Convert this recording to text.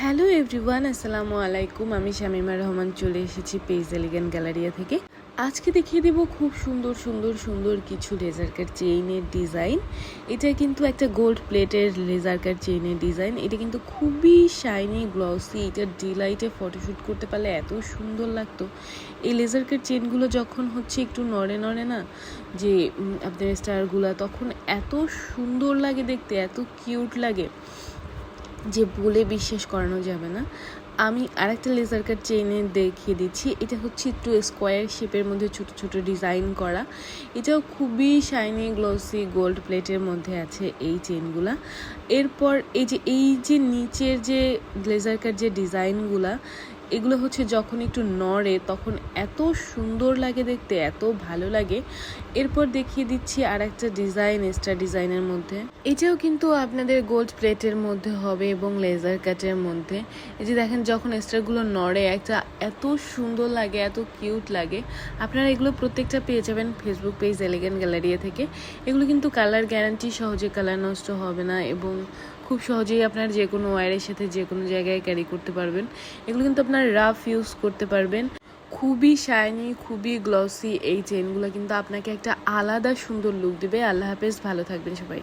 Hello everyone, আসসালামু আলাইকুম। আমি শামিমা রহমান চলে এসেছি পেজ এলিগেন্ট গ্যালারিয়া থেকে। আজকে দেখিয়ে দেব খুব সুন্দর সুন্দর সুন্দর কিছু লেজার কাট চেইনের ডিজাইন। এটা কিন্তু একটা গোল্ড প্লেটের লেজার কাট চেইনের ডিজাইন। এটা কিন্তু খুবই শাইনি গ্লসি। এটা ডিলাইটে ফটোশ্যুট করতে পারলে এত সুন্দর লাগতো। এই লেজার কাট চেইনগুলো যখন হচ্ছে একটু নড়ে নড়ে না, যে আপনার স্টারগুলো, তখন এত সুন্দর লাগে দেখতে, এত কিউট লাগে যে বলে বিশ্বাস করানো যাবে না। আমি আরেকটা লেজার কাট চেইনে দেখিয়ে দিচ্ছি। এটা হচ্ছে একটু স্কোয়ার শেপের মধ্যে ছোট ছোট ডিজাইন করা। এটাও খুবই শাইনি গ্লসি গোল্ড প্লেটের মধ্যে আছে এই চেইনগুলা। এরপর এই যে নিচের যে লেজার কাট যে ডিজাইনগুলা, এগুলো হচ্ছে যখন একটু নড়ে তখন এত সুন্দর লাগে দেখতে, এত ভালো লাগে। এরপর দেখিয়ে দিচ্ছি আর একটা ডিজাইন, স্টার ডিজাইনের মধ্যে। এটাও কিন্তু আপনাদের গোল্ড প্লেটের মধ্যে হবে এবং লেজার কাটের মধ্যে। এই যে দেখেন, যখন স্টারগুলো নড়ে একটা এত সুন্দর লাগে, এত কিউট লাগে। আপনারা এগুলো প্রত্যেকটা পেয়ে যাবেন ফেসবুক পেজ এলিগেন্ট গ্যালারিয়া থেকে। এগুলো কিন্তু কালার গ্যারান্টি, সহজে কালার নষ্ট হবে না এবং খুব সহজেই আপনার যে কোনো ওয়্যারের সাথে যে কোনো জায়গায় ক্যারি করতে পারবেন। এগুলো কিন্তু আপনার রাফ ইউজ করতে পারবেন। খুবই শাইনি, খুবই গ্লসি এই চেনগুলো কিন্তু আপনাকে একটা আলাদা সুন্দর লুক দেবে। আল্লাহ হাফেজ, ভালো থাকবেন সবাই।